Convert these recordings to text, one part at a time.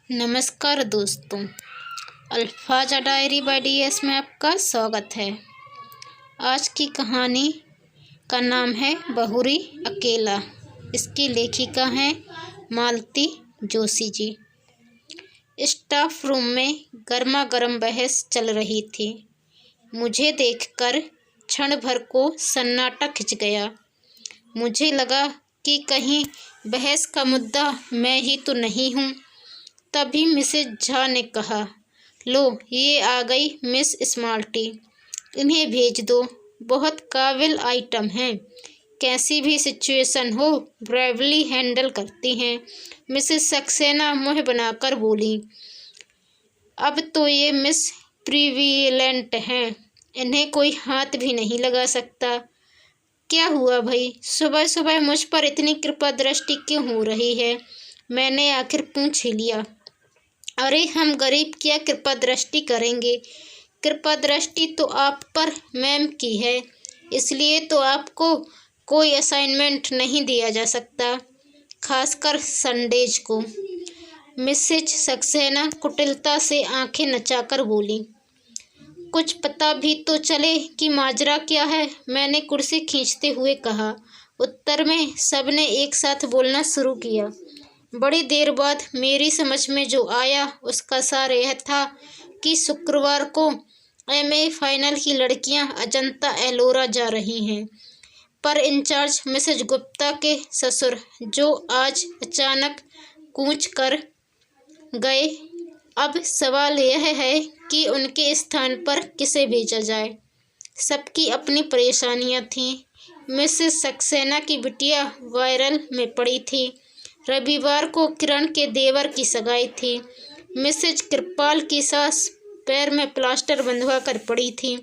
नमस्कार दोस्तों, अल्फाजा diary bye DS में आपका स्वागत है। आज की कहानी का नाम है बहुरी अकेला। इसकी लेखिका हैं मालती जोशी जी। स्टाफ रूम में गर्मा गर्म बहस चल रही थी। मुझे देखकर क्षण भर को सन्नाटा खिंच गया। मुझे लगा कि कहीं बहस का मुद्दा मैं ही तो नहीं हूँ। तभी मिसेज झा ने कहा, लो ये आ गई मिस स्मार्टी, इन्हें भेज दो, बहुत काबिल आइटम हैं, कैसी भी सिचुएशन हो ब्रेवली हैंडल करती हैं। मिसेस सक्सेना मुँह बनाकर बोली, अब तो ये मिस प्रिविलेंट हैं, इन्हें कोई हाथ भी नहीं लगा सकता। क्या हुआ भाई, सुबह सुबह मुझ पर इतनी कृपा दृष्टि क्यों हो रही है? मैंने आखिर पूछ ही लिया। अरे हम गरीब क्या कृपा दृष्टि करेंगे? कृपा दृष्टि तो आप पर मैम की है, इसलिए तो आपको कोई असाइनमेंट नहीं दिया जा सकता, खासकर संडेज को। मिसेज सक्सेना कुटिलता से आंखें नचाकर बोली, कुछ पता भी तो चले कि माजरा क्या है, मैंने कुर्सी खींचते हुए कहा। उत्तर में सबने एक साथ बोलना शुरू किया। बड़ी देर बाद मेरी समझ में जो आया उसका सार यह था कि शुक्रवार को एमए फाइनल की लड़कियां अजंता एलोरा जा रही हैं, पर इंचार्ज मिसेज गुप्ता के ससुर जो आज अचानक कूच कर गए। अब सवाल यह है कि उनके स्थान पर किसे भेजा जाए। सबकी अपनी परेशानियां थीं। मिसेस सक्सेना की बिटिया वायरल में पड़ी थी। रविवार को किरण के देवर की सगाई थी। मिसेज कृपाल की सास पैर में प्लास्टर बंधवा कर पड़ी थी।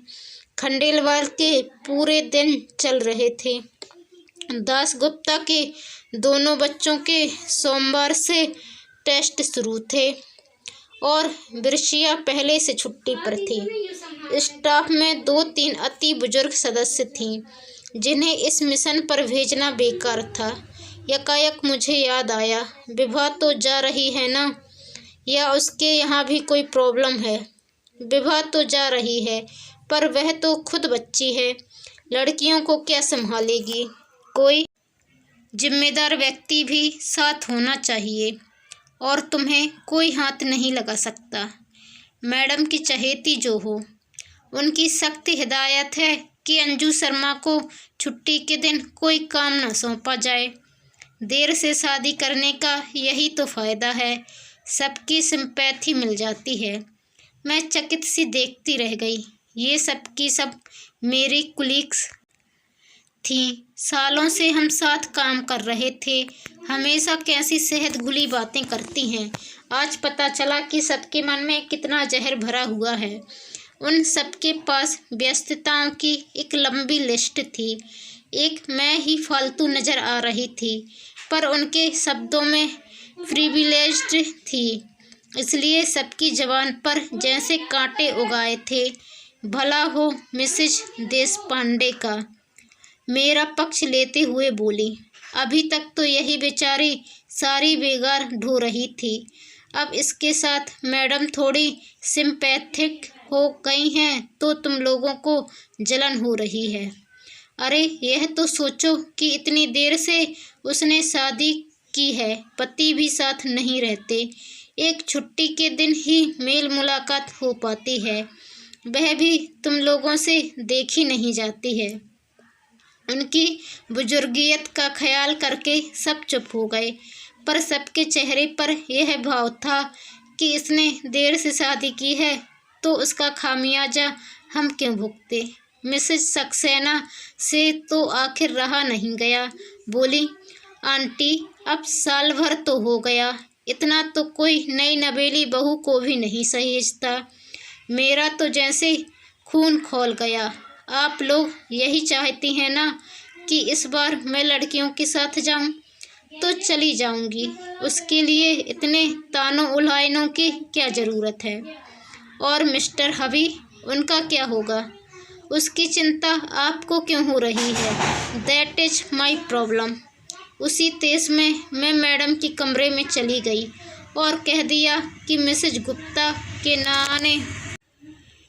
खंडेलवाल के पूरे दिन चल रहे थे। दास गुप्ता के दोनों बच्चों के सोमवार से टेस्ट शुरू थे और बिरशिया पहले से छुट्टी पर थी। स्टाफ में 2-3 अति बुजुर्ग सदस्य थीं, जिन्हें इस मिशन पर भेजना बेकार था। यकायक मुझे याद आया, विभा तो जा रही है ना, या उसके यहाँ भी कोई प्रॉब्लम है? विभा तो जा रही है, पर वह तो खुद बच्ची है, लड़कियों को क्या संभालेगी? कोई जिम्मेदार व्यक्ति भी साथ होना चाहिए, और तुम्हें कोई हाथ नहीं लगा सकता। मैडम की चहेती जो हो, उनकी सख्त हिदायत है कि अंजू शर्मा को छुट्टी के दिन कोई काम न सौंपा जाए। देर से शादी करने का यही तो फ़ायदा है, सबकी सिंपैथी मिल जाती है। मैं चकित सी देखती रह गई। ये सब की सब मेरी कुलीग्स थीं। सालों से हम साथ काम कर रहे थे। हमेशा कैसी सेहत घुली बातें करती हैं। आज पता चला कि सबके मन में कितना जहर भरा हुआ है। उन सबके पास व्यस्तताओं की एक लंबी लिस्ट थी। एक मैं ही फालतू नज़र आ रही थी, पर उनके शब्दों में प्रिविलेज्ड थी, इसलिए सबकी जबान पर जैसे कांटे उगाए थे। भला हो मिसेज देशपांडे का। मेरा पक्ष लेते हुए बोली, अभी तक तो यही बेचारी सारी बेगार ढो रही थी, अब इसके साथ मैडम थोड़ी सिंपैथिक हो गई हैं तो तुम लोगों को जलन हो रही है। अरे यह तो सोचो कि इतनी देर से उसने शादी की है, पति भी साथ नहीं रहते, एक छुट्टी के दिन ही मेल मुलाकात हो पाती है, वह भी तुम लोगों से देखी नहीं जाती है। उनकी बुजुर्गियत का ख्याल करके सब चुप हो गए, पर सबके चेहरे पर यह भाव था कि इसने देर से शादी की है तो उसका खामियाजा हम क्यों भुगते। मिसेज सक्सेना से तो आखिर रहा नहीं गया। बोली, आंटी अब साल भर तो हो गया, इतना तो कोई नई नवेली बहू को भी नहीं सहेजता। मेरा तो जैसे खून खौल गया। आप लोग यही चाहती हैं ना कि इस बार मैं लड़कियों के साथ जाऊं? तो चली जाऊंगी, उसके लिए इतने तानों उल्हाइनों की क्या ज़रूरत है? और मिस्टर हबी, उनका क्या होगा? उसकी चिंता आपको क्यों हो रही है? That is my problem. उसी तेज में मैं मैडम की कमरे में चली गई और कह दिया कि मिसेज गुप्ता के ना आने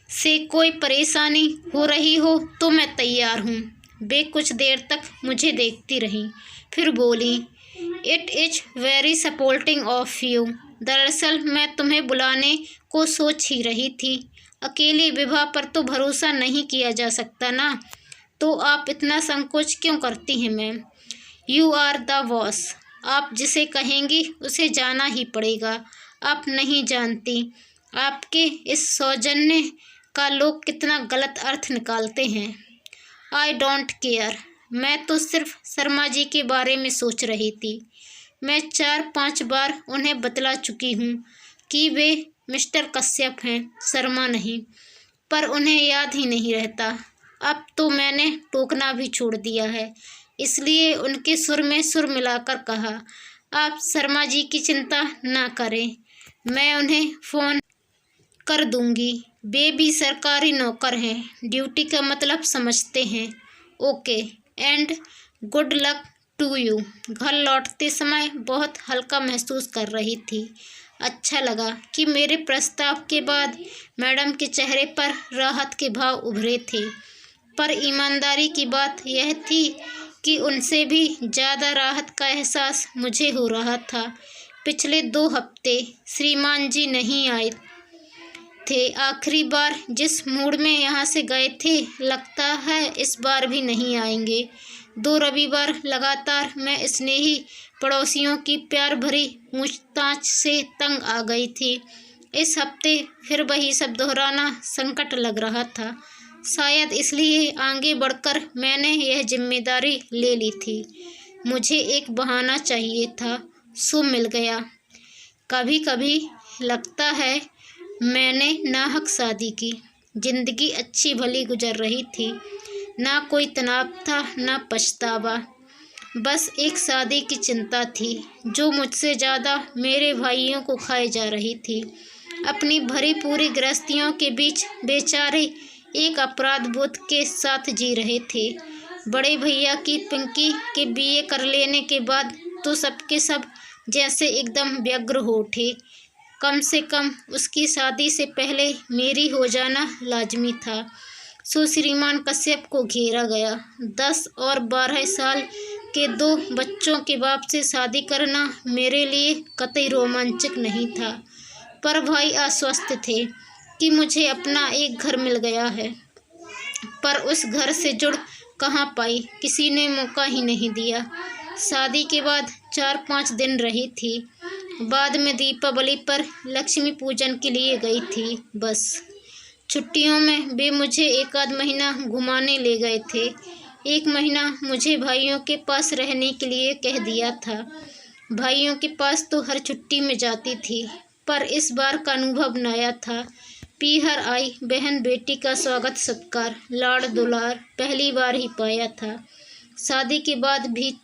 से कोई परेशानी हो रही हो तो मैं तैयार हूँ। वे कुछ देर तक मुझे देखती रहीं, फिर बोली, it is very supporting of you. दरअसल मैं तुम्हें बुलाने को सोच ही रही थी। अकेले विवाह पर तो भरोसा नहीं किया जा सकता ना, तो आप इतना संकोच क्यों करती हैं ma'am? You are the boss. आप जिसे कहेंगी उसे जाना ही पड़ेगा। आप नहीं जानती आपके इस सौजन्य का लोग कितना गलत अर्थ निकालते हैं। I don't care. मैं तो सिर्फ शर्मा जी के बारे में सोच रही थी। मैं 4-5 बार उन्हें बतला चुकी हूँ कि वे मिस्टर कश्यप हैं, शर्मा नहीं, पर उन्हें याद ही नहीं रहता। अब तो मैंने टोकना भी छोड़ दिया है, इसलिए उनके सुर में सुर मिलाकर कहा, आप शर्मा जी की चिंता ना करें, मैं उन्हें फ़ोन कर दूंगी। वे भी सरकारी नौकर हैं, ड्यूटी का मतलब समझते हैं। Okay and good luck to you. घर लौटते समय बहुत हल्का महसूस कर रही थी। अच्छा लगा कि मेरे प्रस्ताव के बाद मैडम के चेहरे पर राहत के भाव उभरे थे, पर ईमानदारी की बात यह थी कि उनसे भी ज़्यादा राहत का एहसास मुझे हो रहा था। पिछले 2 हफ्ते श्रीमान जी नहीं आए थे। आखिरी बार जिस मूड में यहाँ से गए थे, लगता है इस बार भी नहीं आएंगे। 2 रविवार लगातार मैं स्नेही पड़ोसियों की प्यार भरी पूछताछ से तंग आ गई थी। इस हफ्ते फिर वही सब दोहराना संकट लग रहा था। शायद इसलिए आगे बढ़कर मैंने यह जिम्मेदारी ले ली थी। मुझे एक बहाना चाहिए था, सो मिल गया। कभी कभी लगता है मैंने नाहक शादी की। जिंदगी अच्छी भली गुजर रही थी, ना कोई तनाव था ना पछतावा। बस एक शादी की चिंता थी जो मुझसे ज़्यादा मेरे भाइयों को खाए जा रही थी। अपनी भरी पूरी गृहस्थियों के बीच बेचारे एक अपराध बोध के साथ जी रहे थे। बड़े भैया की पिंकी के बीए कर लेने के बाद तो सबके सब जैसे एकदम व्यग्र हो उठे। कम से कम उसकी शादी से पहले मेरी हो जाना लाजमी था। सो श्रीमान कश्यप को घेरा गया। 10 और 12 साल के 2 बच्चों के बाप से शादी करना मेरे लिए कतई रोमांचक नहीं था, पर भाई आश्वस्त थे कि मुझे अपना एक घर मिल गया है। पर उस घर से जुड़ कहाँ पाई, किसी ने मौका ही नहीं दिया। शादी के बाद 4-5 दिन रही थी, बाद में दीपावली पर लक्ष्मी पूजन के लिए गई थी बस। छुट्टियों में वे मुझे 1 आध महीना घुमाने ले गए थे। 1 महीना मुझे भाइयों के पास रहने के लिए कह दिया था। भाइयों के पास तो हर छुट्टी में जाती थी, पर इस बार का अनुभव नया था। पीहर आई बहन बेटी का स्वागत सत्कार, लाड़ दुलार पहली बार ही पाया था। शादी के बाद भी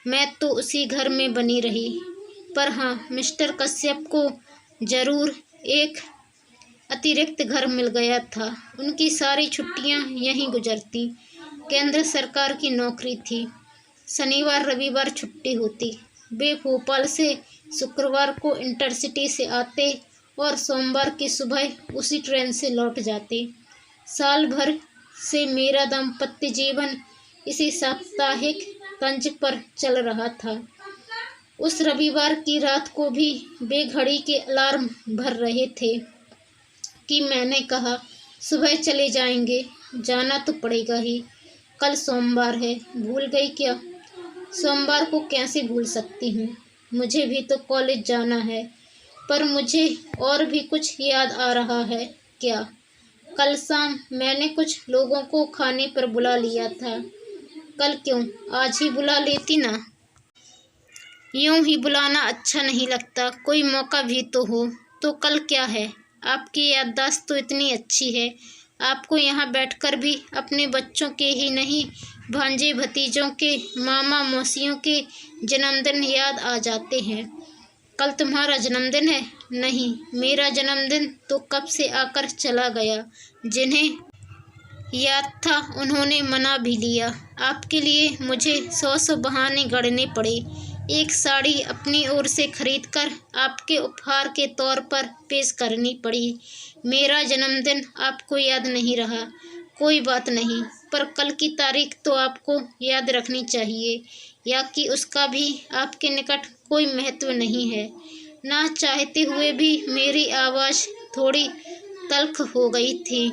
मैं तो उसी घर में बनी रही, पर हाँ, मिस्टर कश्यप को ज़रूर एक अतिरिक्त घर मिल गया था। उनकी सारी छुट्टियां यहीं गुजरती। केंद्र सरकार की नौकरी थी, शनिवार रविवार छुट्टी होती। वे भोपाल से शुक्रवार को इंटरसिटी से आते और सोमवार की सुबह उसी ट्रेन से लौट जाते। साल भर से मेरा दाम्पत्य जीवन इसी साप्ताहिक तंज पर चल रहा था। उस रविवार की रात को भी वे घड़ी के अलार्म भर रहे थे कि मैंने कहा, सुबह चले जाएंगे, जाना तो पड़ेगा ही, कल सोमवार है, भूल गई क्या? सोमवार को कैसे भूल सकती हूँ, मुझे भी तो कॉलेज जाना है। पर मुझे और भी कुछ याद आ रहा है। क्या? कल शाम मैंने कुछ लोगों को खाने पर बुला लिया था। कल क्यों, आज ही बुला लेती ना। यूं ही बुलाना अच्छा नहीं लगता, कोई मौका भी तो हो। तो कल क्या है? आपकी याददाश्त तो इतनी अच्छी है, आपको यहाँ बैठकर भी अपने बच्चों के ही नहीं, भांजे भतीजों के, मामा मौसियों के जन्मदिन याद आ जाते हैं। कल तुम्हारा जन्मदिन है? नहीं, मेरा जन्मदिन तो कब से आकर चला गया। जिन्हें याद था उन्होंने मना भी लिया। आपके लिए मुझे 100 बहाने गढ़ने पड़े। एक साड़ी अपनी ओर से खरीदकर आपके उपहार के तौर पर पेश करनी पड़ी। मेरा जन्मदिन आपको याद नहीं रहा, कोई बात नहीं, पर कल की तारीख तो आपको याद रखनी चाहिए, या कि उसका भी आपके निकट कोई महत्व नहीं है। ना चाहते हुए भी मेरी आवाज़ थोड़ी तल्ख हो गई थी।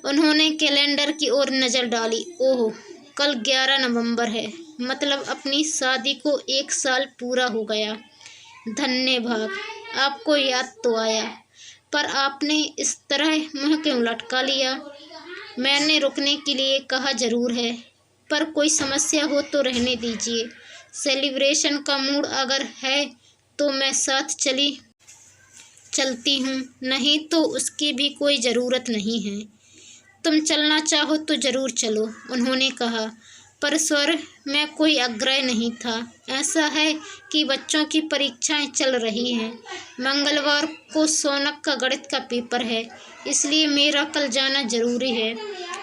उन्होंने कैलेंडर की ओर नज़र डाली। ओह, कल 11 नवंबर है, मतलब अपनी शादी को 1 साल पूरा हो गया। धन्य भाग, आपको याद तो आया, पर आपने इस तरह मुँह क्यों लटका लिया? मैंने रुकने के लिए कहा जरूर है, पर कोई समस्या हो तो रहने दीजिए। सेलिब्रेशन का मूड अगर है तो मैं साथ चलती हूँ, नहीं तो उसकी भी कोई ज़रूरत नहीं है। तुम चलना चाहो तो ज़रूर चलो, उन्होंने कहा, पर स्वर में कोई आग्रह नहीं था। ऐसा है कि बच्चों की परीक्षाएं चल रही हैं। मंगलवार को सोनक का गणित का पेपर है, इसलिए मेरा कल जाना ज़रूरी है।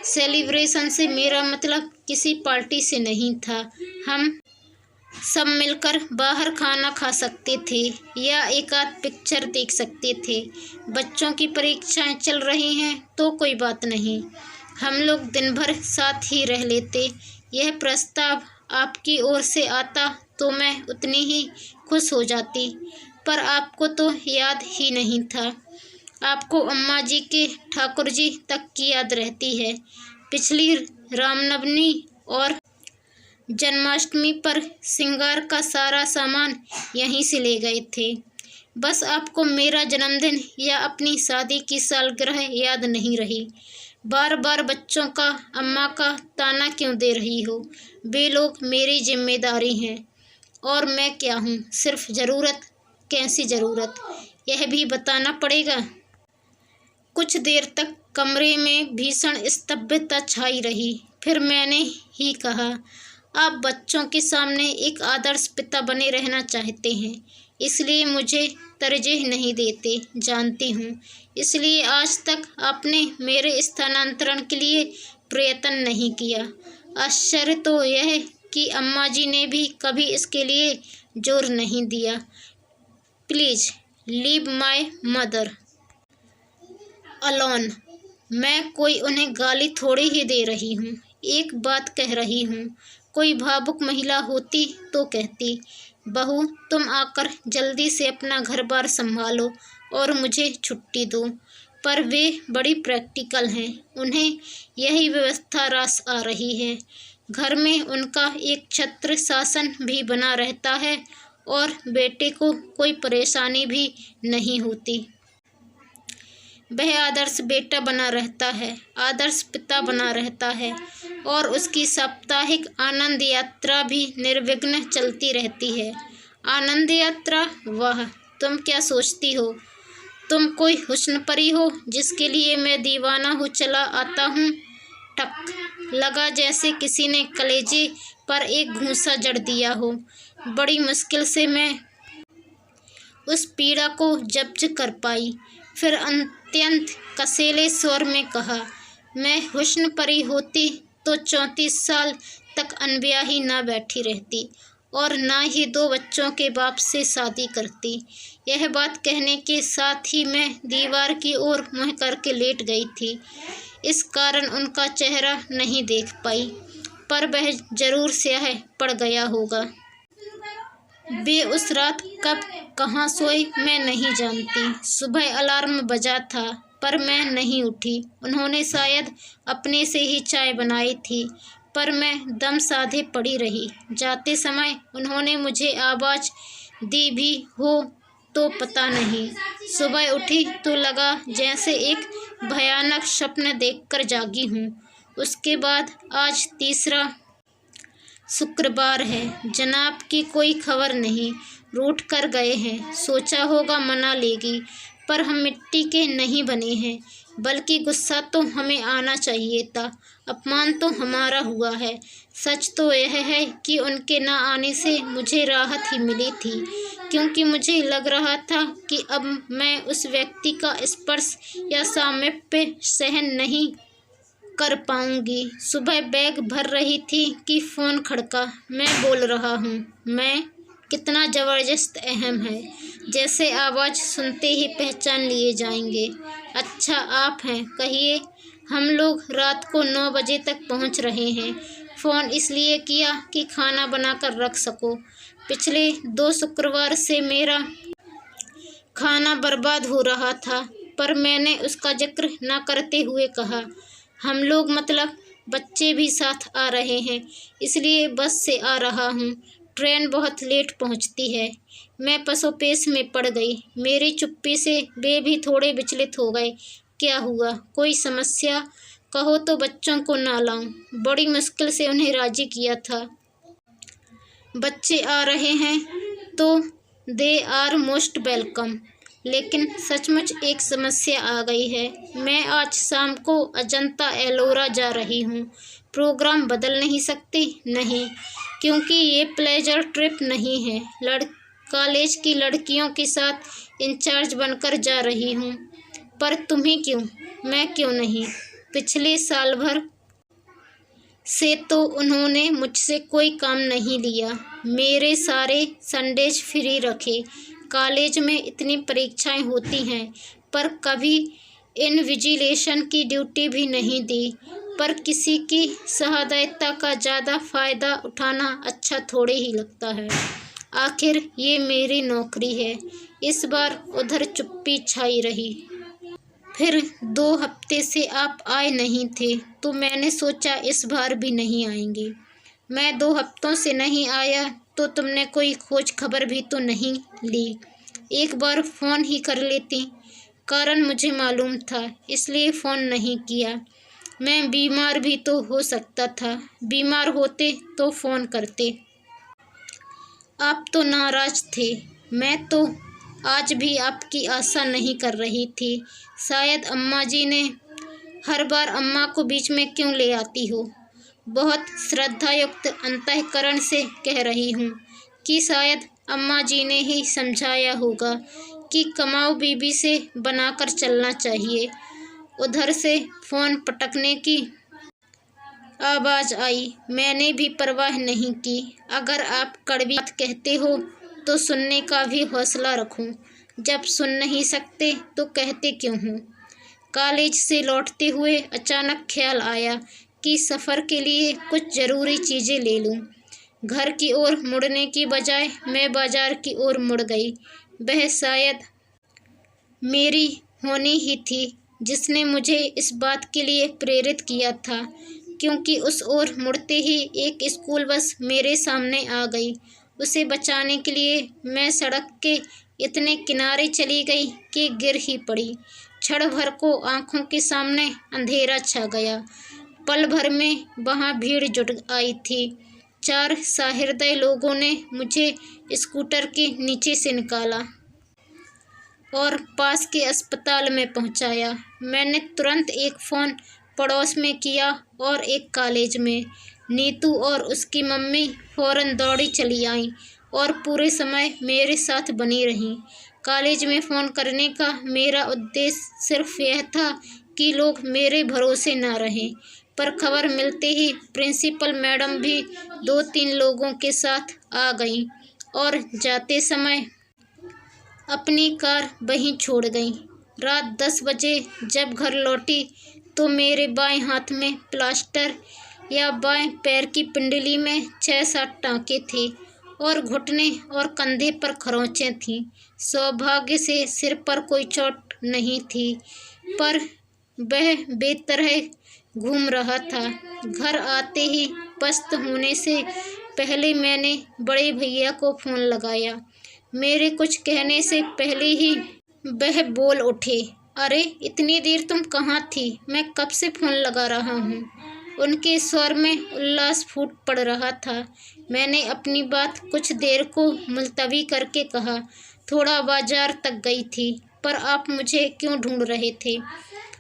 सेलिब्रेशन से मेरा मतलब किसी पार्टी से नहीं था। हम सब मिलकर बाहर खाना खा सकते थे या एक आध पिक्चर देख सकते थे। बच्चों की परीक्षाएं चल रही हैं तो कोई बात नहीं, हम लोग दिन भर साथ ही रह लेते। यह प्रस्ताव आपकी ओर से आता तो मैं उतनी ही खुश हो जाती, पर आपको तो याद ही नहीं था। आपको अम्मा जी के ठाकुर जी तक की याद रहती है। पिछली रामनवमी और जन्माष्टमी पर श्रृंगार का सारा सामान यहीं से ले गए थे। बस आपको मेरा जन्मदिन या अपनी शादी की सालगिरह याद नहीं रही। बार बार बच्चों का अम्मा का ताना क्यों दे रही हो? वे लोग मेरी जिम्मेदारी हैं, और मैं क्या हूँ? सिर्फ ज़रूरत। कैसी ज़रूरत, यह भी बताना पड़ेगा। कुछ देर तक कमरे में भीषण स्तब्धता छाई रही। फिर मैंने ही कहा, आप बच्चों के सामने एक आदर्श पिता बने रहना चाहते हैं, इसलिए मुझे तरजीह नहीं देते, जानती हूँ। इसलिए आज तक आपने मेरे स्थानांतरण के लिए प्रयत्न नहीं किया। आश्चर्य तो यह कि अम्मा जी ने भी कभी इसके लिए जोर नहीं दिया। Please leave my mother alone. मैं कोई उन्हें गाली थोड़ी ही दे रही हूँ, एक बात कह रही हूँ। कोई भावुक महिला होती तो कहती, बहू तुम आकर जल्दी से अपना घर बार संभालो और मुझे छुट्टी दो, पर वे बड़ी प्रैक्टिकल हैं। उन्हें यही व्यवस्था रास आ रही है। घर में उनका एक छत्र शासन भी बना रहता है और बेटे को कोई परेशानी भी नहीं होती। वह आदर्श बेटा बना रहता है, आदर्श पिता बना रहता है, और उसकी साप्ताहिक आनंद यात्रा भी निर्विघ्न चलती रहती है। आनंद यात्रा? वाह, तुम क्या सोचती हो? तुम कोई हुस्न परी हो जिसके लिए मैं दीवाना हो चला आता हूँ? टक लगा जैसे किसी ने कलेजे पर एक घूंसा जड़ दिया हो। बड़ी मुश्किल से मैं उस पीड़ा को जब्त कर पाई। फिर अत्यंत कसेले स्वर में कहा, मैं हुस्न परी होती तो 34 साल तक अनब्याही ना बैठी रहती और ना ही 2 बच्चों के बाप से शादी करती। यह बात कहने के साथ ही मैं दीवार की ओर मुँह करके लेट गई थी। इस कारण उनका चेहरा नहीं देख पाई, पर वह जरूर स्याह पड़ गया होगा। वे उस रात कब कहाँ सोए मैं नहीं जानती। सुबह अलार्म बजा था, पर मैं नहीं उठी। उन्होंने शायद अपने से ही चाय बनाई थी, पर मैं दम साधे पड़ी रही। जाते समय उन्होंने मुझे आवाज़ दी भी हो तो पता नहीं। सुबह उठी तो लगा जैसे एक भयानक स्वप्न देखकर जागी हूँ। उसके बाद आज तीसरा शुक्रवार है, जनाब की कोई खबर नहीं, रूठ कर गए हैं। सोचा होगा मना लेगी, पर हम मिट्टी के नहीं बने हैं, बल्कि गुस्सा तो हमें आना चाहिए था। अपमान तो हमारा हुआ है। सच तो यह है कि उनके ना आने से मुझे राहत ही मिली थी, क्योंकि मुझे लग रहा था कि अब मैं उस व्यक्ति का स्पर्श या सामीप्य सहन नहीं कर पाऊंगी। सुबह बैग भर रही थी कि फ़ोन खड़का। मैं बोल रहा हूँ। मैं कितना ज़बरदस्त अहम है, जैसे आवाज़ सुनते ही पहचान लिए जाएंगे। अच्छा आप हैं, कहिए। हम लोग रात को 9 बजे तक पहुँच रहे हैं। फ़ोन इसलिए किया कि खाना बनाकर रख सको। पिछले 2 शुक्रवार से मेरा खाना बर्बाद हो रहा था, पर मैंने उसका जिक्र न करते हुए कहा, हम लोग मतलब बच्चे भी साथ आ रहे हैं, इसलिए बस से आ रहा हूँ। ट्रेन बहुत लेट पहुँचती है। मैं पसोपेश में पड़ गई। मेरी चुप्पी से वे भी थोड़े विचलित हो गए। क्या हुआ, कोई समस्या? कहो तो बच्चों को ना लाऊं। बड़ी मुश्किल से उन्हें राजी किया था। बच्चे आ रहे हैं तो दे आर मोस्ट वेलकम। लेकिन सचमुच एक समस्या आ गई है। मैं आज शाम को अजंता एलोरा जा रही हूँ। प्रोग्राम बदल नहीं सकती? नहीं, क्योंकि ये प्लेजर ट्रिप नहीं है। कॉलेज की लड़कियों के साथ इंचार्ज बनकर जा रही हूँ। पर तुम्हें क्यों? मैं क्यों नहीं? पिछले साल भर से तो उन्होंने मुझसे कोई काम नहीं लिया। मेरे सारे संडेज फ्री रखे। कॉलेज में इतनी परीक्षाएं होती हैं, पर कभी इन्विजिलेशन की ड्यूटी भी नहीं दी। पर किसी की सहृदयता का ज़्यादा फ़ायदा उठाना अच्छा थोड़े ही लगता है। आखिर ये मेरी नौकरी है। इस बार उधर चुप्पी छाई रही। फिर 2 हफ्ते से आप आए नहीं थे, तो मैंने सोचा इस बार भी नहीं आएंगे। मैं 2 हफ्तों से नहीं आया तो तुमने कोई खोज खबर भी तो नहीं ली। एक बार फ़ोन ही कर लेती। कारण मुझे मालूम था, इसलिए फ़ोन नहीं किया। मैं बीमार भी तो हो सकता था। बीमार होते तो फ़ोन करते। आप तो नाराज़ थे। मैं तो आज भी आपकी आशा नहीं कर रही थी। शायद अम्मा जी ने, हर बार अम्मा को बीच में क्यों ले आती हो? बहुत श्रद्धायुक्त अंतःकरण से कह रही हूँ कि शायद अम्मा जी ने ही समझाया होगा कि कमाऊ बीबी से बनाकर चलना चाहिए। उधर से फ़ोन पटकने की आवाज़ आई। मैंने भी परवाह नहीं की। अगर आप कड़वी बात कहते हो तो सुनने का भी हौसला रखूं। जब सुन नहीं सकते तो कहते क्यों हो? कॉलेज से लौटते हुए अचानक ख्याल आया कि सफ़र के लिए कुछ ज़रूरी चीज़ें ले लूं। घर की ओर मुड़ने की बजाय मैं बाज़ार की ओर मुड़ गई। वह शायद मेरी होनी ही थी जिसने मुझे इस बात के लिए प्रेरित किया था, क्योंकि उस ओर मुड़ते ही एक स्कूल बस मेरे सामने आ गई। उसे बचाने के लिए मैं सड़क के इतने किनारे चली गई कि गिर ही पड़ी। क्षण भर को आंखों के सामने अंधेरा छा गया। पल भर में वहाँ भीड़ जुट आई थी। 4 सहृदय लोगों ने मुझे स्कूटर के नीचे से निकाला और पास के अस्पताल में पहुंचाया। मैंने तुरंत एक फ़ोन पड़ोस में किया और एक कॉलेज में। नीतू और उसकी मम्मी फ़ौरन दौड़ी चली आईं और पूरे समय मेरे साथ बनी रहीं। कॉलेज में फ़ोन करने का मेरा उद्देश्य सिर्फ यह था कि लोग मेरे भरोसे न रहें, पर खबर मिलते ही प्रिंसिपल मैडम भी 2-3 लोगों के साथ आ गईं और जाते समय अपनी कार वहीं छोड़ गईं। रात 10 बजे जब घर लौटी तो मेरे बाएं हाथ में प्लास्टर या बाएं पैर की पिंडली में 6-7 टाँके थे और घुटने और कंधे पर खरोंचें थीं। सौभाग्य से सिर पर कोई चोट नहीं थी, पर वह बेतरह घूम रहा था। घर आते ही पस्त होने से पहले मैंने बड़े भैया को फ़ोन लगाया। मेरे कुछ कहने से पहले ही वह बोल उठे, अरे इतनी देर तुम कहाँ थी? मैं कब से फ़ोन लगा रहा हूँ। उनके स्वर में उल्लास फूट पड़ रहा था। मैंने अपनी बात कुछ देर को मुलतवी करके कहा, थोड़ा बाजार तक गई थी। पर आप मुझे क्यों ढूंढ रहे थे?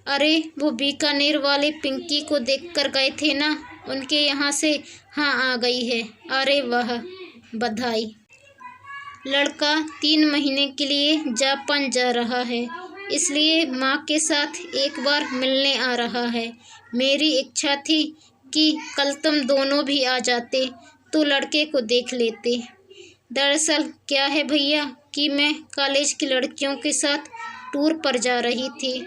अरे वो बीकानेर वाले पिंकी को देखकर गए थे ना, उनके यहाँ से। हाँ, आ गई है। अरे वाह, बधाई। लड़का 3 महीने के लिए जापान जा रहा है। इसलिए माँ के साथ एक बार मिलने आ रहा है। मेरी इच्छा थी कि कल तुम दोनों भी आ जाते तो लड़के को देख लेते। दरअसल क्या है भैया कि मैं कॉलेज की लड़कियों के साथ टूर पर जा रही थी,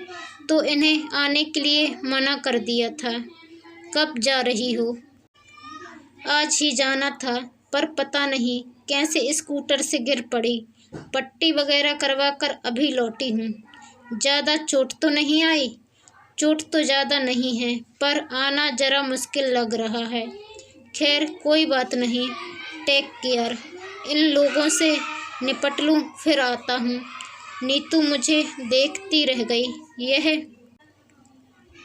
तो इन्हें आने के लिए मना कर दिया था। कब जा रही हो? आज ही जाना था, पर पता नहीं कैसे स्कूटर से गिर पड़ी। पट्टी वगैरह करवा कर अभी लौटी हूँ। ज़्यादा चोट तो नहीं आई? चोट तो ज़्यादा नहीं है, पर आना ज़रा मुश्किल लग रहा है। खैर कोई बात नहीं, टेक केयर। इन लोगों से निपट लूँ फिर आता हूँ। नीतू मुझे देखती रह गई। यह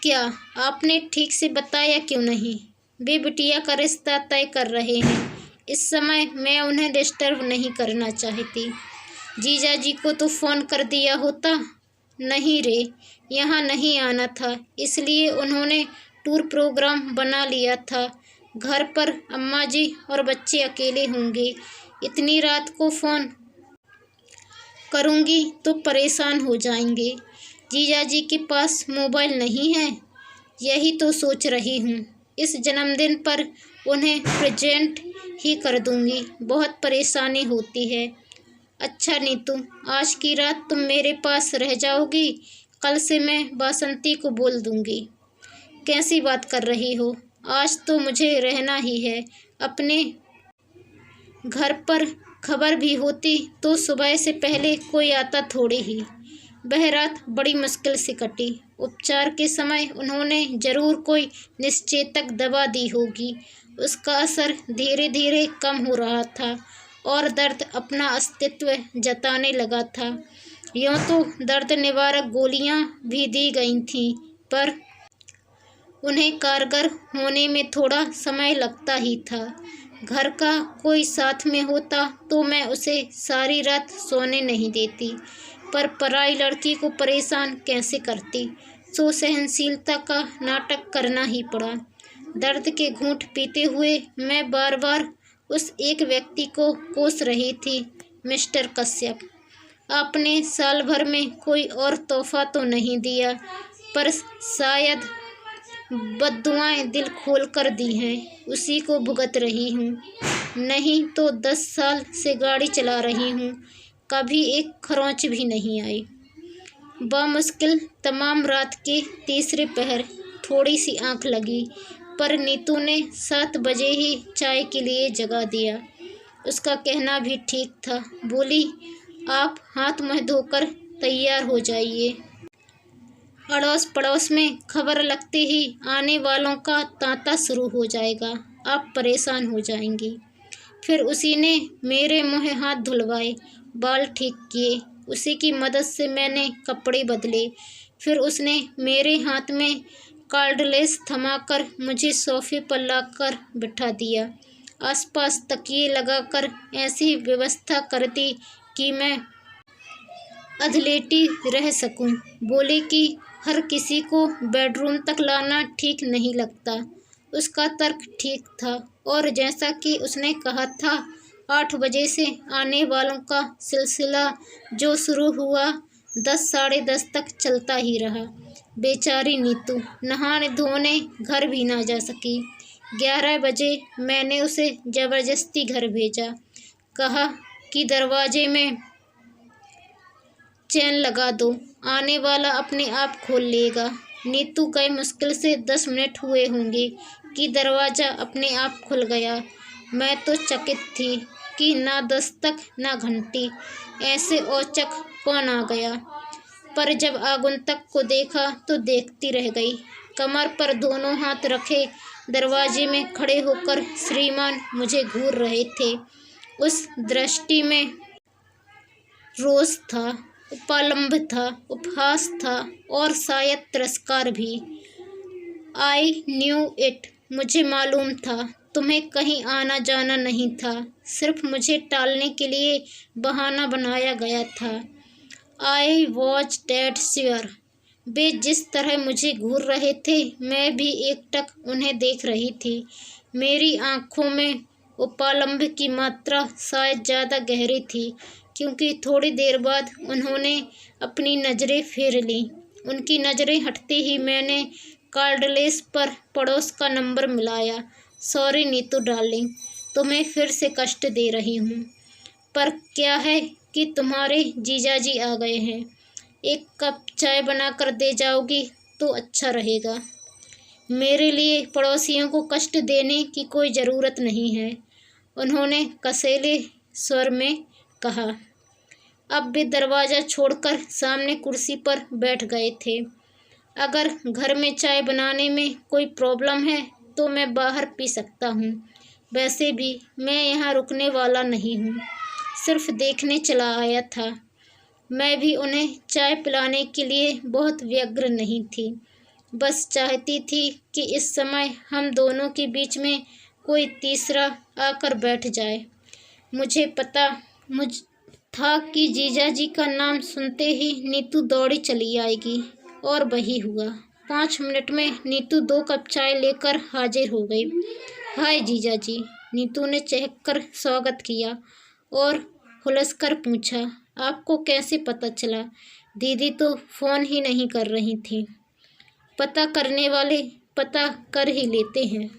क्या आपने ठीक से बताया क्यों नहीं? वे बिटिया का रिश्ता तय कर रहे हैं। इस समय मैं उन्हें डिस्टर्ब नहीं करना चाहती। जीजा जी को तो फ़ोन कर दिया होता। नहीं रे, यहाँ नहीं आना था, इसलिए उन्होंने टूर प्रोग्राम बना लिया था। घर पर अम्मा जी और बच्चे अकेले होंगे। इतनी रात को फ़ोन करूँगी तो परेशान हो जाएंगे। जीजा जी के पास मोबाइल नहीं है। यही तो सोच रही हूँ, इस जन्मदिन पर उन्हें प्रेजेंट ही कर दूँगी। बहुत परेशानी होती है। अच्छा नीतू, आज की रात तुम मेरे पास रह जाओगी। कल से मैं बासंती को बोल दूँगी। कैसी बात कर रही हो? आज तो मुझे रहना ही है। अपने घर पर खबर भी होती तो सुबह से पहले कोई आता थोड़ी ही। वह रात बड़ी मुश्किल से कटी। उपचार के समय उन्होंने ज़रूर कोई निश्चेतक दवा दी होगी। उसका असर धीरे धीरे कम हो रहा था और दर्द अपना अस्तित्व जताने लगा था। यूँ तो दर्द निवारक गोलियां भी दी गई थीं, पर उन्हें कारगर होने में थोड़ा समय लगता ही था। घर का कोई साथ में होता तो मैं उसे सारी रात सोने नहीं देती, पर पराई लड़की को परेशान कैसे करती, सो सहनशीलता का नाटक करना ही पड़ा। दर्द के घूंट पीते हुए मैं बार बार उस एक व्यक्ति को कोस रही थी। मिस्टर कश्यप, आपने साल भर में कोई और तोहफा तो नहीं दिया, पर शायद बद्दुआएं दिल खोल कर दी हैं, उसी को भुगत रही हूँ। नहीं तो 10 साल से गाड़ी चला रही हूँ, कभी एक खरोंच भी नहीं आई। बामुश्किल तमाम रात के तीसरे पहर थोड़ी सी आंख लगी, पर नीतू ने 7 बजे ही चाय के लिए जगा दिया। उसका कहना भी ठीक था। बोली, आप हाथ मुँह धोकर तैयार हो जाइए। अड़ोस पड़ोस में खबर लगते ही आने वालों का तांता शुरू हो जाएगा। आप परेशान हो जाएंगी। फिर उसी ने मेरे मुँह हाथ धुलवाए, बाल ठीक किए। उसी की मदद से मैंने कपड़े बदले। फिर उसने मेरे हाथ में कार्डलेस थमाकर मुझे सोफे पर लाकर बिठा दिया। आसपास तकिए लगाकर ऐसी व्यवस्था कर दी कि मैं अधलेटी रह सकूं। बोले कि हर किसी को बेडरूम तक लाना ठीक नहीं लगता। उसका तर्क ठीक था, और जैसा कि उसने कहा था, 8 बजे से आने वालों का सिलसिला जो शुरू हुआ 10 साढ़े 10 तक चलता ही रहा। बेचारी नीतू नहाने धोने घर भी ना जा सकी। 11 बजे मैंने उसे ज़बरदस्ती घर भेजा। कहा कि दरवाजे में चेन लगा दो, आने वाला अपने आप खोल लेगा। नीतू गए मुश्किल से 10 मिनट हुए होंगे कि दरवाज़ा अपने आप खुल गया। मैं तो चकित थी कि ना दस्तक ना घंटी, ऐसे औचक कौन आ गया। पर जब आगंतुक को देखा तो देखती रह गई। कमर पर दोनों हाथ रखे दरवाजे में खड़े होकर श्रीमान मुझे घूर रहे थे। उस दृष्टि में रोष था, उपलम्भ था, उपहास था और शायद तिरस्कार भी। आई न्यू इट, मुझे मालूम था तुम्हें कहीं आना जाना नहीं था, सिर्फ मुझे टालने के लिए बहाना बनाया गया था। I was dead sure. वे जिस तरह मुझे घूर रहे थे, मैं भी एकटक उन्हें देख रही थी। मेरी आँखों में उपालंब की मात्रा शायद ज़्यादा गहरी थी, क्योंकि थोड़ी देर बाद उन्होंने अपनी नज़रें फेर लीं। उनकी नज़रें हटते ही मैंने कार्डलेस पर पड़ोस का नंबर मिलाया। सॉरी नीतू डार्लिंग, तुम्हें फिर से कष्ट दे रही हूँ, पर क्या है कि तुम्हारे जीजाजी आ गए हैं। एक कप चाय बनाकर दे जाओगी तो अच्छा रहेगा। मेरे लिए पड़ोसियों को कष्ट देने की कोई ज़रूरत नहीं है, उन्होंने कसेले स्वर में कहा। अब वे दरवाज़ा छोड़कर सामने कुर्सी पर बैठ गए थे। अगर घर में चाय बनाने में कोई प्रॉब्लम है तो मैं बाहर पी सकता हूँ। वैसे भी मैं यहाँ रुकने वाला नहीं हूँ, सिर्फ देखने चला आया था। मैं भी उन्हें चाय पिलाने के लिए बहुत व्यग्र नहीं थी, बस चाहती थी कि इस समय हम दोनों के बीच में कोई तीसरा आकर बैठ जाए। मुझे पता था कि जीजाजी का नाम सुनते ही नीतू दौड़ी चली आएगी, और वही हुआ। 5 मिनट में नीतू 2 कप चाय लेकर हाजिर हो गई। हाय जीजाजी, नीतू ने चहककर स्वागत किया और हुलसकर पूछा, आपको कैसे पता चला? दीदी तो फ़ोन ही नहीं कर रही थी। पता करने वाले पता कर ही लेते हैं,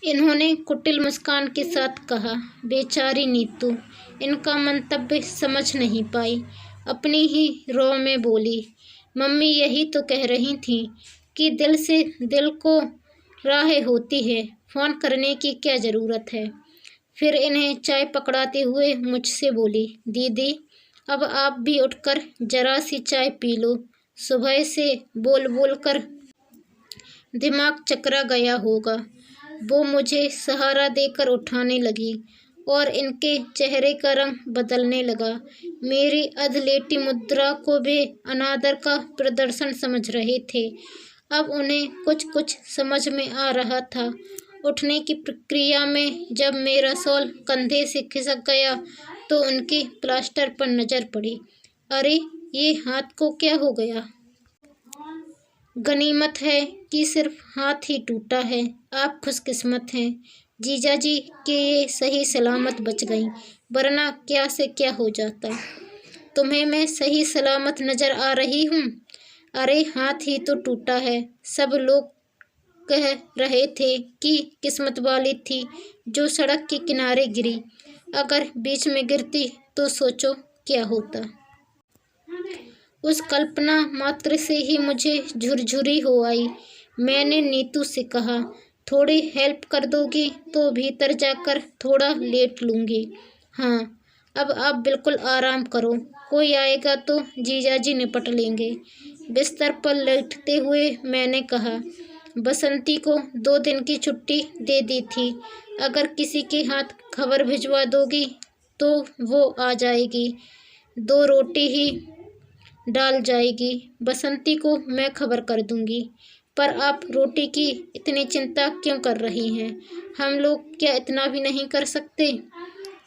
इन्होंने कुटिल मुस्कान के साथ कहा। बेचारी नीतू इनका मंतव्य समझ नहीं पाई, अपनी ही रो में बोली, मम्मी यही तो कह रही थी कि दिल से दिल को राह होती है, फ़ोन करने की क्या ज़रूरत है। फिर इन्हें चाय पकड़ाते हुए मुझसे बोली, दीदी अब आप भी उठकर जरा सी चाय पी लो, सुबह से बोल बोल कर दिमाग चकरा गया होगा। वो मुझे सहारा देकर उठाने लगी और इनके चेहरे का रंग बदलने लगा। मेरी अधलेटी मुद्रा को वे अनादर का प्रदर्शन समझ रहे थे। अब उन्हें कुछ कुछ समझ में आ रहा था। उठने की प्रक्रिया में जब मेरा शॉल कंधे से खिसक गया तो उनके प्लास्टर पर नज़र पड़ी। अरे ये हाथ को क्या हो गया? गनीमत है कि सिर्फ हाथ ही टूटा है। आप खुशकिस्मत हैं जीजाजी कि ये सही सलामत बच गईं, वरना क्या से क्या हो जाता। तुम्हें मैं सही सलामत नज़र आ रही हूँ? अरे हाथ ही तो टूटा है। सब लोग कह रहे थे कि किस्मत वाली थी जो सड़क के किनारे गिरी। अगर बीच में गिरती तो सोचो क्या होता। उस कल्पना मात्र से ही मुझे झुरझुरी हो आई। मैंने नीतू से कहा, थोड़ी हेल्प कर दोगी तो भीतर जाकर थोड़ा लेट लूँगी। हाँ, अब आप बिल्कुल आराम करो, कोई आएगा तो जीजाजी निपट लेंगे। बिस्तर पर लेटते हुए मैंने कहा, बसंती को 2 दिन की छुट्टी दे दी थी। अगर किसी के हाथ खबर भिजवा दोगी तो वो आ जाएगी, 2 रोटी ही डाल जाएगी। बसंती को मैं खबर कर दूंगी। पर आप रोटी की इतनी चिंता क्यों कर रही हैं? हम लोग क्या इतना भी नहीं कर सकते?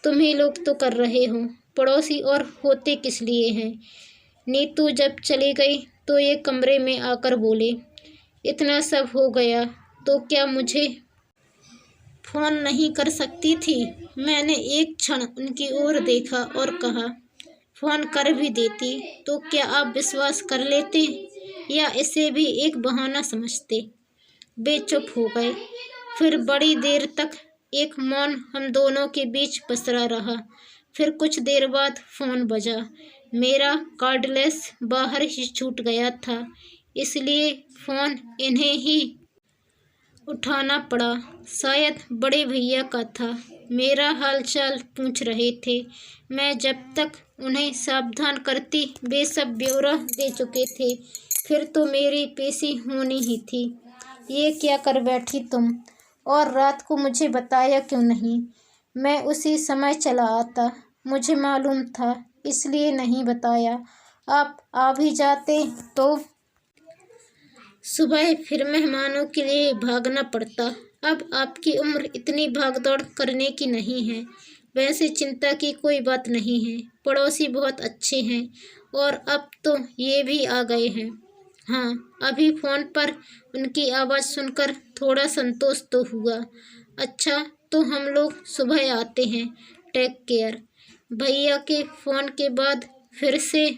तुम ही लोग तो कर रहे हो, पड़ोसी और होते किस लिए हैं? नीतू जब चली गई तो ये कमरे में आकर बोले, इतना सब हो गया तो क्या मुझे फ़ोन नहीं कर सकती थी? मैंने एक क्षण उनकी ओर देखा और कहा, फ़ोन कर भी देती तो क्या आप विश्वास कर लेते या इसे भी एक बहाना समझते? वे चुप हो गए। फिर बड़ी देर तक एक मौन हम दोनों के बीच पसरा रहा। फिर कुछ देर बाद फ़ोन बजा। मेरा कार्डलेस बाहर ही छूट गया था, इसलिए फ़ोन इन्हें ही उठाना पड़ा। शायद बड़े भैया का था। मेरा हालचाल पूछ रहे थे। मैं जब तक उन्हें सावधान करती वे सब ब्यौरा दे चुके थे। फिर तो मेरी पेशी होनी ही थी। ये क्या कर बैठी तुम? और रात को मुझे बताया क्यों नहीं? मैं उसी समय चला आता, मुझे मालूम था, इसलिए नहीं बताया। आप आ भी जाते तो सुबह फिर मेहमानों के लिए भागना पड़ता। अब आपकी उम्र इतनी भागदौड़ करने की नहीं है। वैसे चिंता की कोई बात नहीं है, पड़ोसी बहुत अच्छे हैं और अब तो ये भी आ गए हैं। हाँ, अभी फ़ोन पर उनकी आवाज़ सुनकर थोड़ा संतोष तो हुआ। अच्छा, तो हम लोग सुबह आते हैं। Take care. भैया के फ़ोन के बाद फिर से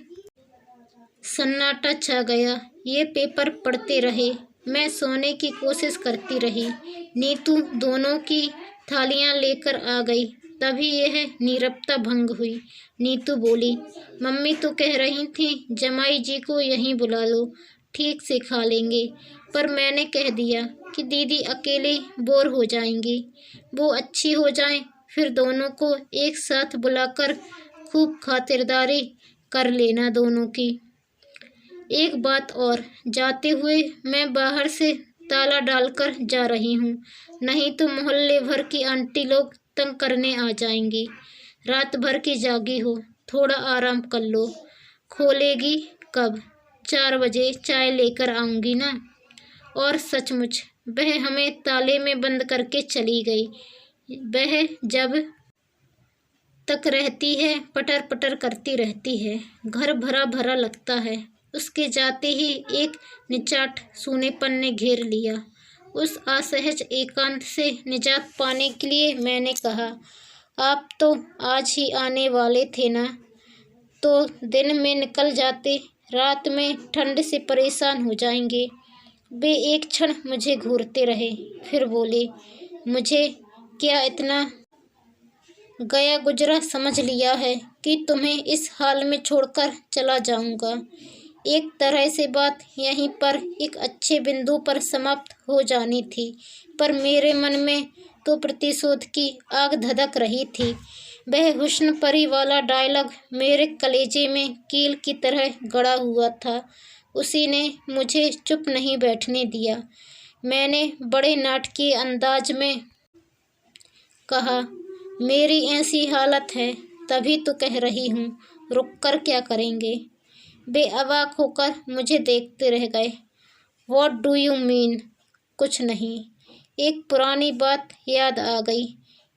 सन्नाटा छा गया। ये पेपर पढ़ते रहे। मैं सोने की कोशिश करती रही। नीतू दोनों की थालियां लेकर आ गई। तभी यह नीरवता भंग हुई। नीतू बोली, मम्मी तो कह रही थी जमाई जी को यहीं बुला लो, ठीक से खा लेंगे। पर मैंने कह दिया कि दीदी अकेले बोर हो जाएंगी। वो अच्छी हो जाएं, फिर दोनों को एक साथ बुलाकर खूब खातिरदारी कर लेना दोनों की। एक बात और, जाते हुए मैं बाहर से ताला डालकर जा रही हूँ, नहीं तो मोहल्ले भर की आंटी लोग तंग करने आ जाएंगी। रात भर की जागी हो, थोड़ा आराम कर लो। खोलेगी कब? 4 बजे चाय लेकर आऊँगी ना। और सचमुच वह हमें ताले में बंद करके चली गई। वह जब तक रहती है पटर पटर करती रहती है। घर भरा भरा लगता है। उसके जाते ही एक निचाट सूनेपन ने घेर लिया। उस असहज एकांत से निजात पाने के लिए मैंने कहा, आप तो आज ही आने वाले थे ना, तो दिन में निकल जाते, रात में ठंड से परेशान हो जाएंगे। वे एक क्षण मुझे घूरते रहे, फिर बोले, मुझे क्या इतना गया गुजरा समझ लिया है कि तुम्हें इस हाल में छोड़कर चला जाऊंगा। एक तरह से बात यहीं पर एक अच्छे बिंदु पर समाप्त हो जानी थी, पर मेरे मन में तो प्रतिशोध की आग धधक रही थी। वह हुस्न परी वाला डायलॉग मेरे कलेजे में कील की तरह गड़ा हुआ था। उसी ने मुझे चुप नहीं बैठने दिया। मैंने बड़े नाटकीय अंदाज में कहा, मेरी ऐसी हालत है तभी तो कह रही हूँ, रुककर क्या करेंगे। वे अवाक होकर मुझे देखते रह गए। What do you mean? कुछ नहीं। एक पुरानी बात याद आ गई।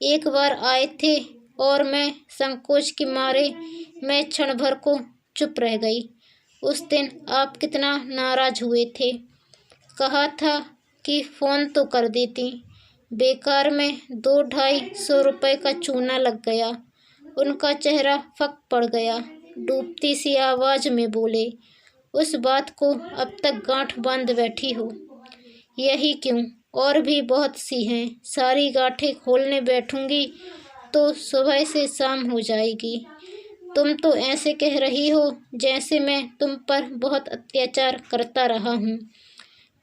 एक बार आए थे और मैं संकोच के मारे मैं क्षण भर को चुप रह गई। उस दिन आप कितना नाराज हुए थे। कहा था कि फ़ोन तो कर देती। बेकार में 200-250 रुपये का चूना लग गया। उनका चेहरा फक पड़ गया। डूबती सी आवाज़ में बोले, उस बात को अब तक गांठ बांध बैठी हो। यही क्यों, और भी बहुत सी हैं। सारी गांठें खोलने बैठूंगी तो सुबह से शाम हो जाएगी। तुम तो ऐसे कह रही हो जैसे मैं तुम पर बहुत अत्याचार करता रहा हूँ।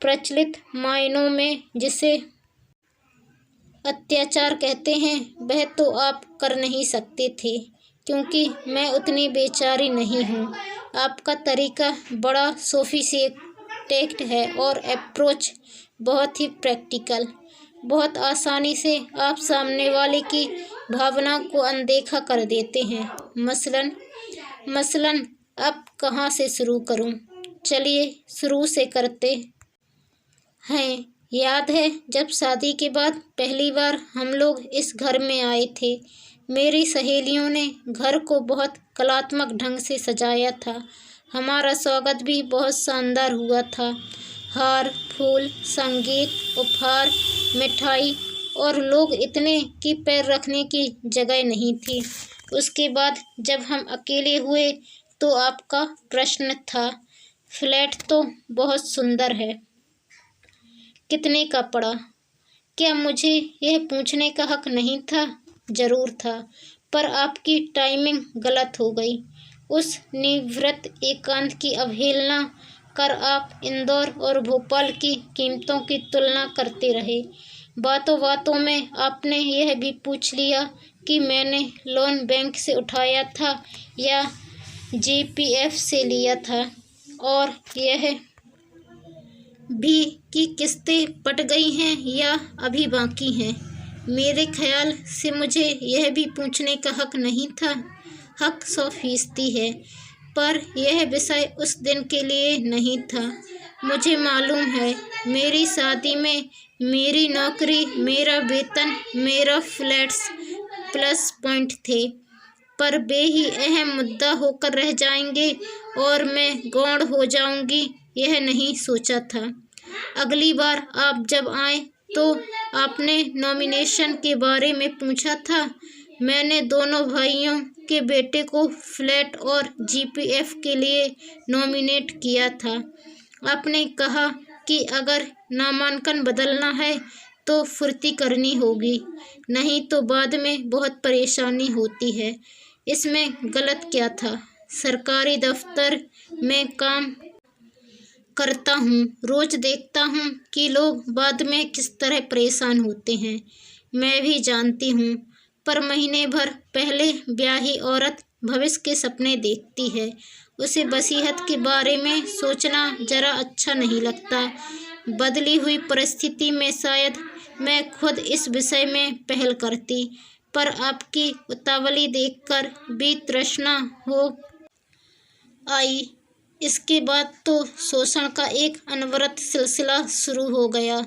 प्रचलित मायनों में जिसे अत्याचार कहते हैं वह तो आप कर नहीं सकते थे, क्योंकि मैं उतनी बेचारी नहीं हूँ। आपका तरीका बड़ा सोफिस्टिकेटेड है और अप्रोच बहुत ही प्रैक्टिकल। बहुत आसानी से आप सामने वाले की भावना को अनदेखा कर देते हैं। मसलन अब कहाँ से शुरू करूँ? चलिए शुरू से करते हैं। याद है जब शादी के बाद पहली बार हम लोग इस घर में आए थे, मेरी सहेलियों ने घर को बहुत कलात्मक ढंग से सजाया था। हमारा स्वागत भी बहुत शानदार हुआ था। हार, फूल, संगीत, उपहार, मिठाई, और लोग इतने कि पैर रखने की जगह नहीं थी। उसके बाद जब हम अकेले हुए तो आपका प्रश्न था, फ्लैट तो बहुत सुंदर है, कितने का पड़ा? क्या मुझे यह पूछने का हक नहीं था? जरूर था, पर आपकी टाइमिंग गलत हो गई। उस निवृत्त एकांत की अवहेलना कर आप इंदौर और भोपाल की कीमतों की तुलना करते रहे। बातों बातों में आपने यह भी पूछ लिया कि मैंने लोन बैंक से उठाया था या जीपीएफ से लिया था, और यह भी कि किस्तें पट गई हैं या अभी बाकी हैं। मेरे ख्याल से मुझे यह भी पूछने का हक नहीं था। हक 100% है, पर यह विषय उस दिन के लिए नहीं था। मुझे मालूम है मेरी शादी में मेरी नौकरी, मेरा वेतन, मेरा फ्लैट्स प्लस पॉइंट थे, पर वे ही अहम मुद्दा होकर रह जाएंगे और मैं गौण हो जाऊंगी, यह नहीं सोचा था। अगली बार आप जब आए तो आपने नॉमिनेशन के बारे में पूछा था। मैंने दोनों भाइयों के बेटे को फ्लैट और जीपीएफ के लिए नॉमिनेट किया था। आपने कहा कि अगर नामांकन बदलना है तो फुर्ती करनी होगी, नहीं तो बाद में बहुत परेशानी होती है। इसमें गलत क्या था? सरकारी दफ्तर में काम करता हूँ, रोज देखता हूँ कि लोग बाद में किस तरह परेशान होते हैं। मैं भी जानती हूँ, पर महीने भर पहले ब्याही औरत भविष्य के सपने देखती है। उसे वसीयत के बारे में सोचना जरा अच्छा नहीं लगता। बदली हुई परिस्थिति में शायद मैं खुद इस विषय में पहल करती, पर आपकी उतावली देखकर भी तृष्णा हो आई। इसके बाद तो शोषण का एक अनवरत सिलसिला शुरू हो गया।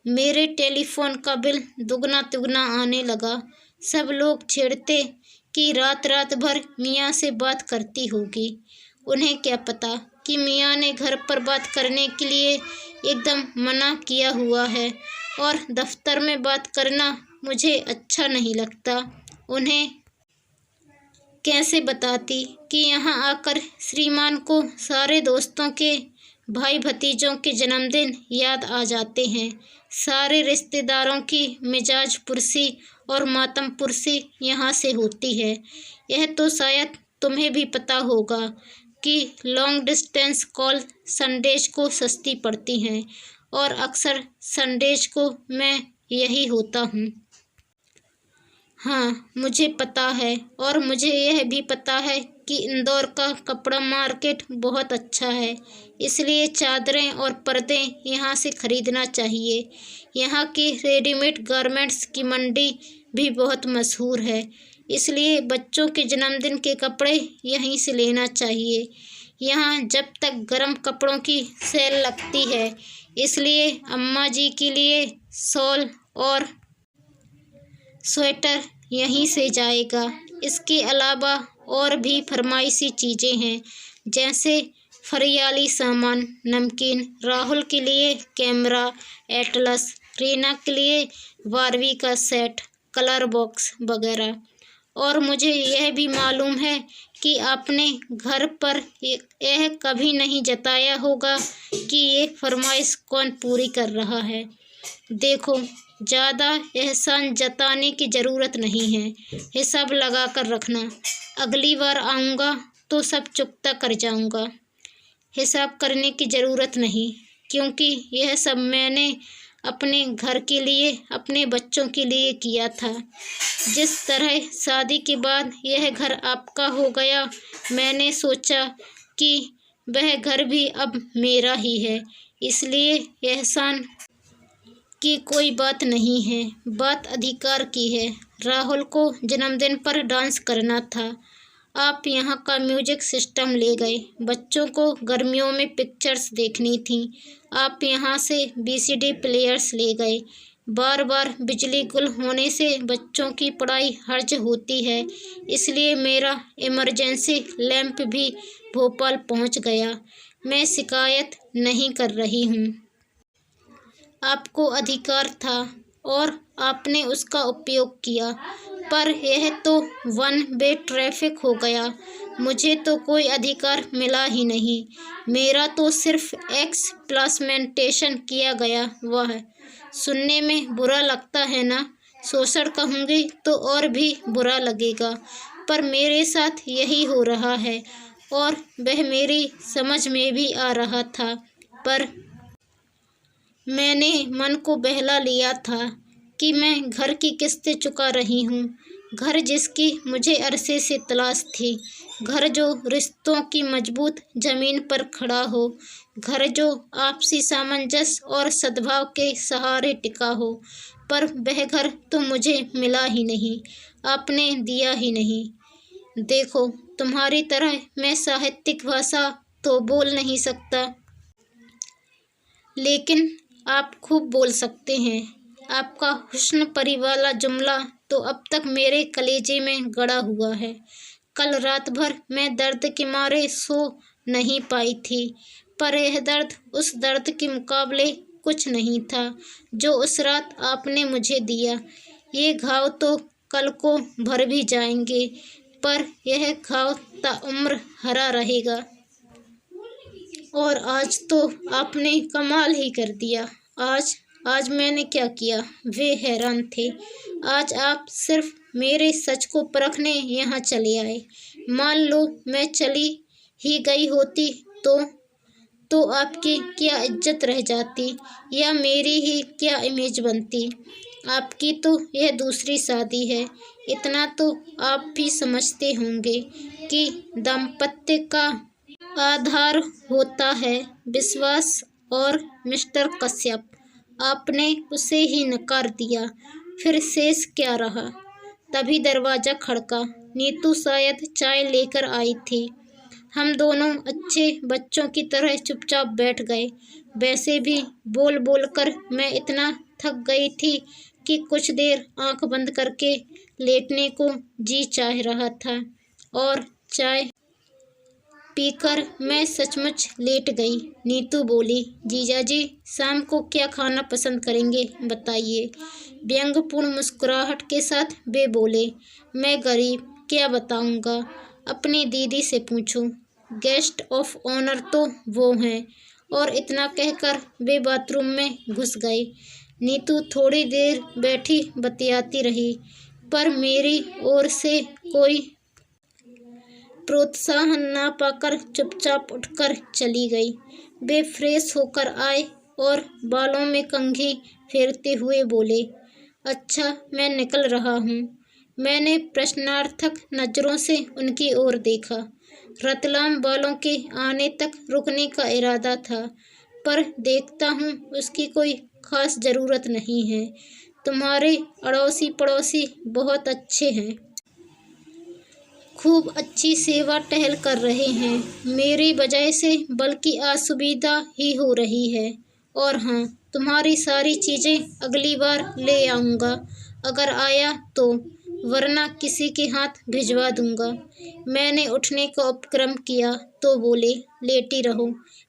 मेरे टेलीफोन का बिल दुगना तिगुना आने लगा। सब लोग छेड़ते कि रात रात भर मियाँ से बात करती होगी। उन्हें क्या पता कि मियाँ ने घर पर बात करने के लिए एकदम मना किया हुआ है, और दफ्तर में बात करना मुझे अच्छा नहीं लगता। उन्हें कैसे बताती कि यहाँ आकर श्रीमान को सारे दोस्तों के भाई भतीजों के जन्मदिन याद आ जाते हैं। सारे रिश्तेदारों की मिजाज पुरसी और मातम पुरसी यहाँ से होती है। यह तो शायद तुम्हें भी पता होगा कि लॉन्ग डिस्टेंस कॉल संडेज को सस्ती पड़ती हैं, और अक्सर संडेज को मैं यही होता हूँ। हाँ, मुझे पता है, और मुझे यह भी पता है कि इंदौर का कपड़ा मार्केट बहुत अच्छा है, इसलिए चादरें और पर्दे यहाँ से खरीदना चाहिए। यहाँ की रेडीमेड गारमेंट्स की मंडी भी बहुत मशहूर है, इसलिए बच्चों के जन्मदिन के कपड़े यहीं से लेना चाहिए। यहाँ जब तक गर्म कपड़ों की सेल लगती है, इसलिए अम्मा जी के लिए शॉल और स्वेटर यहीं से जाएगा। इसके अलावा और भी फरमाइशी चीज़ें हैं, जैसे फरियाली सामान, नमकीन, राहुल के लिए कैमरा, एटलस, रीना के लिए बारबी का सेट, कलर बॉक्स वगैरह। और मुझे यह भी मालूम है कि आपने घर पर यह कभी नहीं जताया होगा कि ये फरमाइश कौन पूरी कर रहा है। देखो, ज़्यादा एहसान जताने की ज़रूरत नहीं है, हिसाब लगा कर रखना। अगली बार आऊँगा तो सब चुकता कर जाऊँगा। हिसाब करने की ज़रूरत नहीं, क्योंकि यह सब मैंने अपने घर के लिए, अपने बच्चों के लिए किया था। जिस तरह शादी के बाद यह घर आपका हो गया, मैंने सोचा कि वह घर भी अब मेरा ही है, इसलिए एहसान की कोई बात नहीं है, बात अधिकार की है। राहुल को जन्मदिन पर डांस करना था, आप यहाँ का म्यूजिक सिस्टम ले गए। बच्चों को गर्मियों में पिक्चर्स देखनी थी, आप यहाँ से बीसीडी प्लेयर्स ले गए। बार बार बिजली गुल होने से बच्चों की पढ़ाई हर्ज होती है, इसलिए मेरा इमरजेंसी लैंप भी भोपाल पहुँच गया। मैं शिकायत नहीं कर रही हूँ, आपको अधिकार था और आपने उसका उपयोग किया, पर यह तो वन वे ट्रैफिक हो गया। मुझे तो कोई अधिकार मिला ही नहीं, मेरा तो सिर्फ एक्सप्लॉइटेशन किया गया। वह सुनने में बुरा लगता है ना? शोषण कहूँगी तो और भी बुरा लगेगा, पर मेरे साथ यही हो रहा है, और वह मेरी समझ में भी आ रहा था, पर मैंने मन को बहला लिया था कि मैं घर की किस्तें चुका रही हूँ, घर जिसकी मुझे अरसे से तलाश थी, घर जो रिश्तों की मजबूत ज़मीन पर खड़ा हो, घर जो आपसी सामंजस्य और सद्भाव के सहारे टिका हो। पर वह घर तो मुझे मिला ही नहीं, आपने दिया ही नहीं। देखो, तुम्हारी तरह मैं साहित्यिक भाषा तो बोल नहीं सकता, लेकिन आप खूब बोल सकते हैं। आपका हुस्न परी वाला जुमला तो अब तक मेरे कलेजे में गड़ा हुआ है। कल रात भर मैं दर्द के मारे सो नहीं पाई थी, पर यह दर्द उस दर्द के मुकाबले कुछ नहीं था जो उस रात आपने मुझे दिया। ये घाव तो कल को भर भी जाएंगे, पर यह घाव ताउम्र हरा रहेगा। और आज तो आपने कमाल ही कर दिया। आज मैंने क्या किया? वे हैरान थे। आज आप सिर्फ मेरे सच को परखने यहाँ चले आए। मान लो मैं चली ही गई होती तो आपकी क्या इज्जत रह जाती, या मेरी ही क्या इमेज बनती। आपकी तो यह दूसरी शादी है। इतना तो आप भी समझते होंगे कि दाम्पत्य का आधार होता है विश्वास। और मिस्टर कश्यप, आपने उसे ही नकार दिया, फिर शेष क्या रहा? तभी दरवाज़ा खड़का। नीतू शायद चाय लेकर आई थी। हम दोनों अच्छे बच्चों की तरह चुपचाप बैठ गए। वैसे भी बोल बोल कर मैं इतना थक गई थी कि कुछ देर आंख बंद करके लेटने को जी चाह रहा था। और चाय पीकर मैं सचमुच लेट गई। नीतू बोली, जीजाजी शाम को क्या खाना पसंद करेंगे बताइए। व्यंग्यपूर्ण मुस्कुराहट के साथ वे बोले, मैं गरीब, क्या बताऊंगा, अपनी दीदी से पूछूं, गेस्ट ऑफ ऑनर तो वो हैं। और इतना कहकर वे बाथरूम में घुस गए। नीतू थोड़ी देर बैठी बतियाती रही, पर मेरी ओर से कोई प्रोत्साहन ना पाकर चुपचाप उठकर चली गई। वे फ्रेश होकर आए और बालों में कंघी फेरते हुए बोले, अच्छा मैं निकल रहा हूँ। मैंने प्रश्नार्थक नज़रों से उनकी ओर देखा। रतलाम वालों के आने तक रुकने का इरादा था, पर देखता हूँ उसकी कोई खास ज़रूरत नहीं है। तुम्हारे अड़ोसी पड़ोसी बहुत अच्छे हैं, खूब अच्छी सेवा टहल कर रहे हैं मेरी वजह से, बल्कि असुविधा ही हो रही है। और हाँ, तुम्हारी सारी चीज़ें अगली बार ले आऊँगा, अगर आया तो, वरना किसी के हाथ भिजवा दूँगा। मैंने उठने का उपक्रम किया तो बोले, लेटी रहो,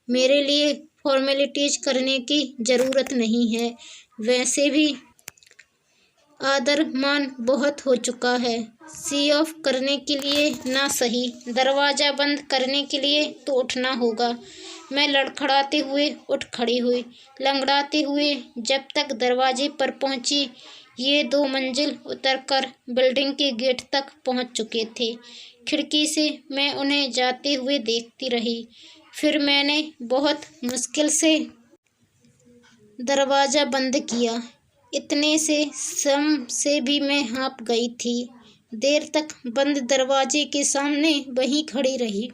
मेरे लिए फॉर्मेलिटीज करने की ज़रूरत नहीं है। वैसे भी आदर मान बहुत हो चुका है, सी ऑफ करने के लिए ना सही, दरवाज़ा बंद करने के लिए तो उठना होगा। मैं लड़खड़ाते हुए उठ खड़ी हुई, लंगड़ाते हुए जब तक दरवाजे पर पहुंची। ये 2 मंजिल उतरकर बिल्डिंग के गेट तक पहुंच चुके थे। खिड़की से मैं उन्हें जाते हुए देखती रही। फिर मैंने बहुत मुश्किल से दरवाज़ा बंद किया। इतने से श्रम से भी मैं हाँफ गई थी। देर तक बंद दरवाजे के सामने वहीं खड़ी रही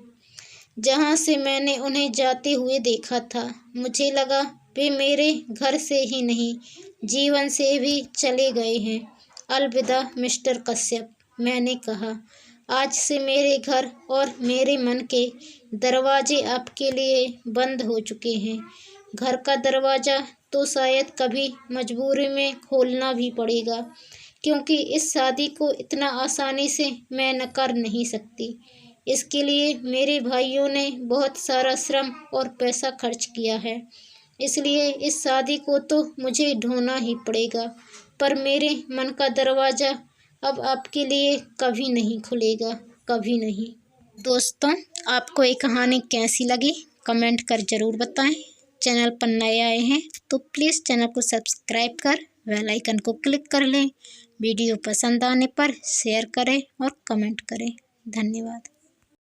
जहाँ से मैंने उन्हें जाते हुए देखा था। मुझे लगा वे मेरे घर से ही नहीं, जीवन से भी चले गए हैं। अलविदा मिस्टर कश्यप, मैंने कहा। आज से मेरे घर और मेरे मन के दरवाजे आपके लिए बंद हो चुके हैं। घर का दरवाज़ा तो शायद कभी मजबूरी में खोलना भी पड़ेगा, क्योंकि इस शादी को इतना आसानी से मैं नकार नहीं सकती। इसके लिए मेरे भाइयों ने बहुत सारा श्रम और पैसा खर्च किया है, इसलिए इस शादी को तो मुझे ढूंढना ही पड़ेगा। पर मेरे मन का दरवाज़ा अब आपके लिए कभी नहीं खुलेगा, कभी नहीं। दोस्तों, आपको ये कहानी कैसी लगी कमेंट कर ज़रूर बताएं। चैनल पर नए आए हैं तो प्लीज़ चैनल को सब्सक्राइब कर बेल आइकन को क्लिक कर लें। वीडियो पसंद आने पर शेयर करें और कमेंट करें। धन्यवाद।